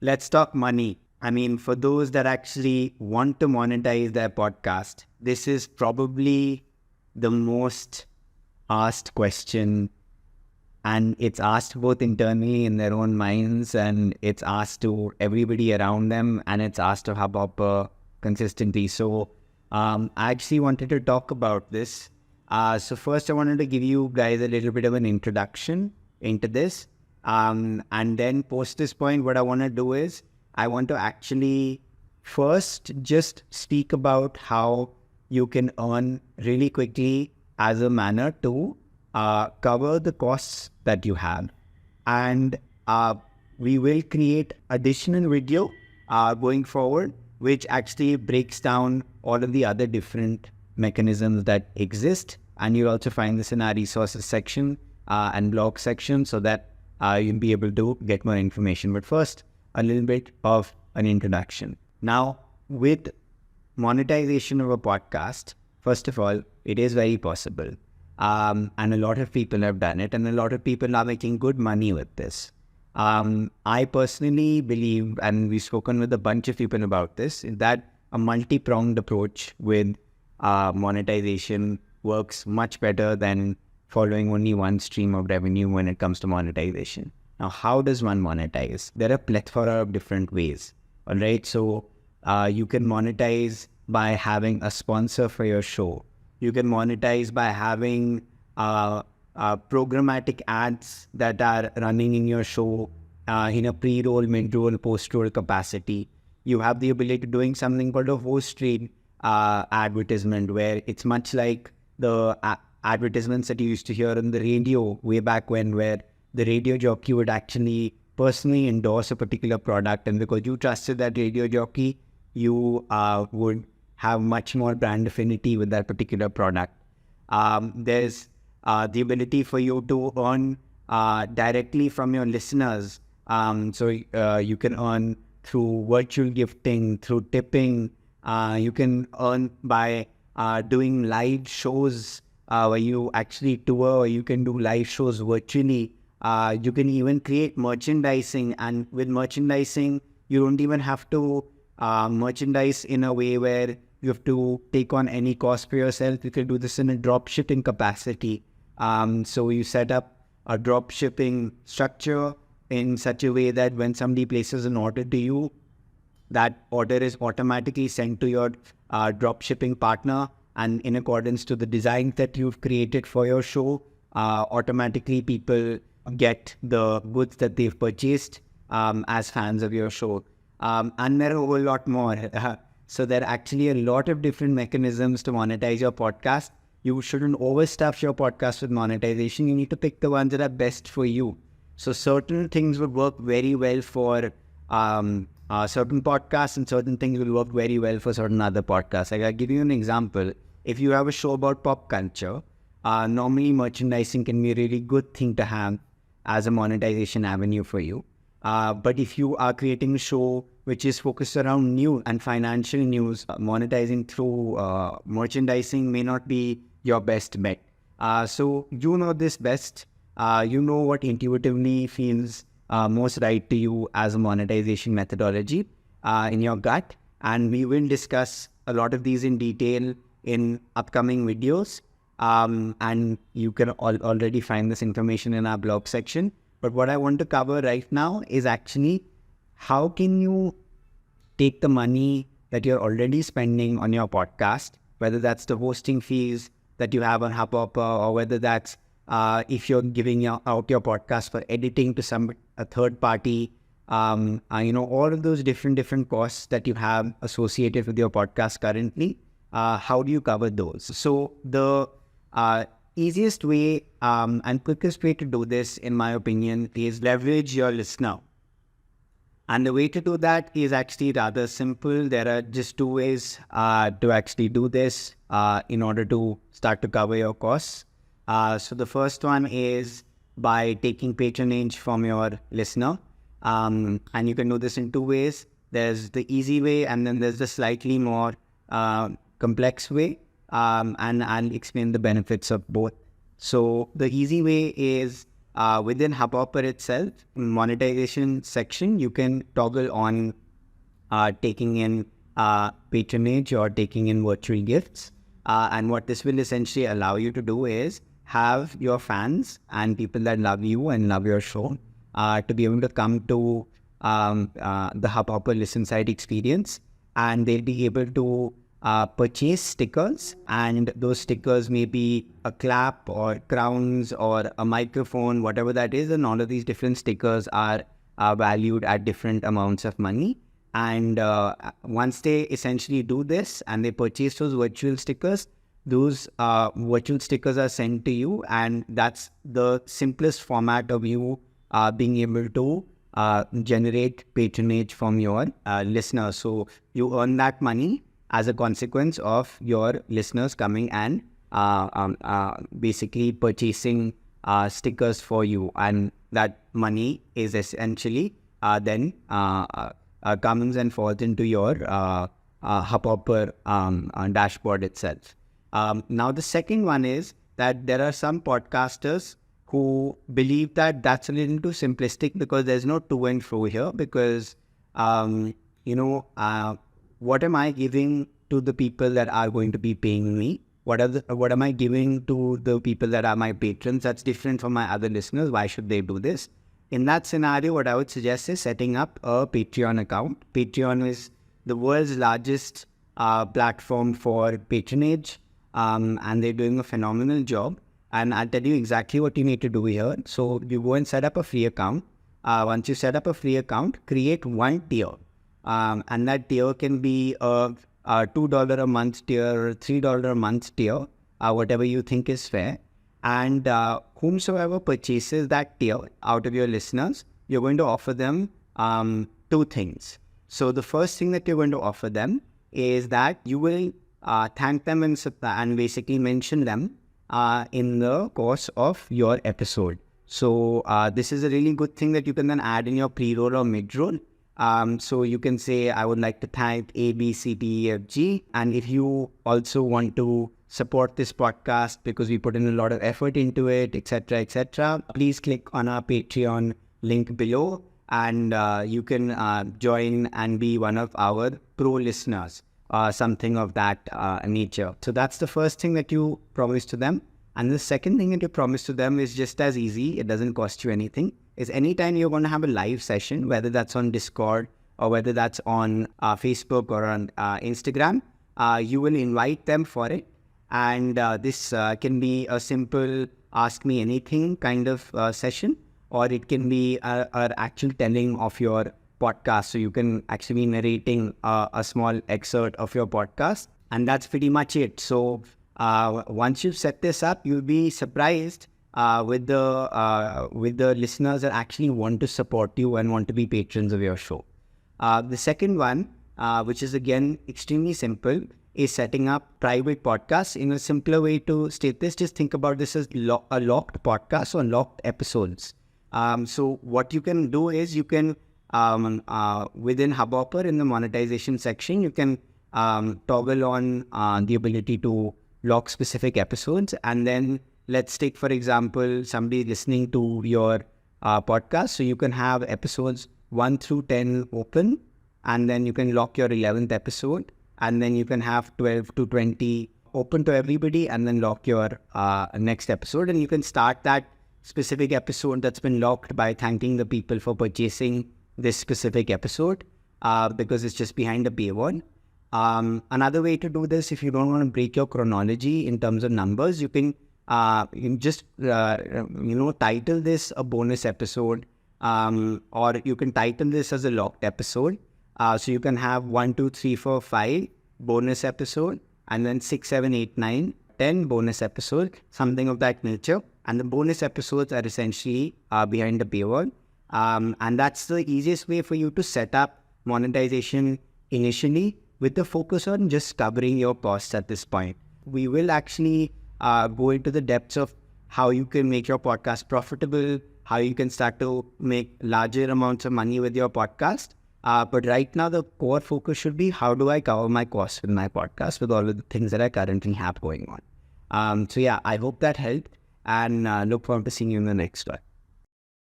let's talk money. I mean, for those that actually want to monetize their podcast, this is probably the most asked question, and it's asked both internally in their own minds, and it's asked to everybody around them, and it's asked to Hubhopper consistently. So I actually wanted to talk about this. So first I wanted to give you guys a little bit of an introduction into this. And then post this point, what I want to do is I want to actually first just speak about how you can earn really quickly as a manner to cover the costs that you have. And we will create additional video going forward, which actually breaks down all of the other different mechanisms that exist. And you'll also find this in our resources section and blog section, so that you'll be able to get more information. But first, a little bit of an introduction. Now, with monetization of a podcast, first of all, it is very possible. And a lot of people have done it, and a lot of people are making good money with this. I personally believe, and we've spoken with a bunch of people about this, that a multi-pronged approach with monetization works much better than following only one stream of revenue when it comes to monetization. Now, how does one monetize? There are a plethora of different ways. All right. So you can monetize by having a sponsor for your show. You can monetize by having programmatic ads that are running in your show in a pre-roll, mid-roll, post-roll capacity. You have the ability of doing something called a host-read advertisement, where it's much like the advertisements that you used to hear on the radio way back when, where the radio jockey would actually personally endorse a particular product, and because you trusted that radio jockey, you would have much more brand affinity with that particular product. There's the ability for you to earn directly from your listeners. So you can earn through virtual gifting, through tipping. You can earn by doing live shows where you actually tour, or you can do live shows virtually. You can even create merchandising, and with merchandising, you don't even have to merchandise in a way where you have to take on any cost for yourself. You can do this in a drop shipping capacity. So you set up a drop shipping structure in such a way that when somebody places an order to you, that order is automatically sent to your drop shipping partner, and in accordance to the designs that you've created for your show, automatically people get the goods that they've purchased as fans of your show. And there are a whole lot more. So there are actually a lot of different mechanisms to monetize your podcast. You shouldn't overstuff your podcast with monetization. You need to pick the ones that are best for you. So certain things would work very well for certain podcasts, and certain things will work very well for certain other podcasts. Like, I'll give you an example. If you have a show about pop culture, normally merchandising can be a really good thing to have as a monetization avenue for you. But if you are creating a show which is focused around news and financial news, monetizing through merchandising may not be your best bet. So you know this best. You know what intuitively feels most right to you as a monetization methodology in your gut. And we will discuss a lot of these in detail in upcoming videos. And you can already find this information in our blog section. But what I want to cover right now is actually how can you take the money that you're already spending on your podcast, whether that's the hosting fees that you have on Hubhopper, or whether that's if you're giving out your podcast for editing to a third party, all of those different costs that you have associated with your podcast currently. How do you cover those? So the easiest way and quickest way to do this, in my opinion, is leverage your listener. And the way to do that is actually rather simple. There are just two ways to actually do this in order to start to cover your costs. So the first one is by taking patronage from your listener. And you can do this in two ways. There's the easy way, and then there's the slightly more complex way. And I'll explain the benefits of both. So the easy way is within Hubhopper itself, monetization section, you can toggle on taking in patronage or taking in virtual gifts. And what this will essentially allow you to do is have your fans and people that love you and love your show to be able to come to the Hubhopper Listen Site experience, and they'll be able to purchase stickers, and those stickers may be a clap or crowns or a microphone, whatever that is, and all of these different stickers are valued at different amounts of money. And once they essentially do this and they purchase those virtual stickers, those virtual stickers are sent to you, and that's the simplest format of you being able to generate patronage from your listeners. So you earn that money as a consequence of your listeners coming and basically purchasing stickers for you, and that money is essentially then comes and falls into your Hubhopper dashboard itself. Now the second one is that there are some podcasters who believe that that's a little too simplistic because there's no to and fro here, because what am I giving to the people that are going to be paying me? What am I giving to the people that are my patrons? That's different from my other listeners. Why should they do this? In that scenario, what I would suggest is setting up a Patreon account. Patreon is the world's largest platform for patronage, and they're doing a phenomenal job. And I'll tell you exactly what you need to do here. So you go and set up a free account. Once you set up a free account, create one tier. And that tier can be a $2 a month tier, or $3 a month tier, whatever you think is fair. And whomsoever purchases that tier out of your listeners, you're going to offer them two things. So the first thing that you're going to offer them is that you will thank them and basically mention them in the course of your episode. So this is a really good thing that you can then add in your pre-roll or mid-roll. So you can say, I would like to thank A, B, C, D, E, F, G. And if you also want to support this podcast because we put in a lot of effort into it, etc., please click on our Patreon link below, and you can join and be one of our pro listeners, something of that nature. So that's the first thing that you promise to them. And the second thing that you promise to them is just as easy. It doesn't cost you anything. Is anytime you're going to have a live session, whether that's on Discord or whether that's on Facebook or on Instagram, you will invite them for it. And this can be a simple ask me anything kind of session, or it can be an actual telling of your podcast. So you can actually be narrating a small excerpt of your podcast, and that's pretty much it. So once you've set this up, you'll be surprised with the listeners that actually want to support you and want to be patrons of your show. The second one, which is again extremely simple, is setting up private podcasts. In a simpler way to state this, just think about this as a locked podcast or locked episodes. So what you can do is you can, within Hubhopper in the monetization section, you can toggle on the ability to lock specific episodes. And then let's take, for example, somebody listening to your podcast. So you can have episodes 1 through 10 open, and then you can lock your 11th episode. And then you can have 12 to 20 open to everybody, and then lock your next episode. And you can start that specific episode that's been locked by thanking the people for purchasing this specific episode, because it's just behind a paywall. Another way to do this, if you don't want to break your chronology in terms of numbers, you can just title this a bonus episode, or you can title this as a locked episode. So you can have 1, 2, 3, 4, 5 bonus episode, and then 6, 7, 8, 9, 10 bonus episode, something of that nature. And the bonus episodes are essentially behind the paywall. And that's the easiest way for you to set up monetization initially, with the focus on just covering your costs at this point. We will actually go into the depths of how you can make your podcast profitable, how you can start to make larger amounts of money with your podcast. But right now, the core focus should be, how do I cover my costs with my podcast with all of the things that I currently have going on? So yeah, I hope that helped, and look forward to seeing you in the next one.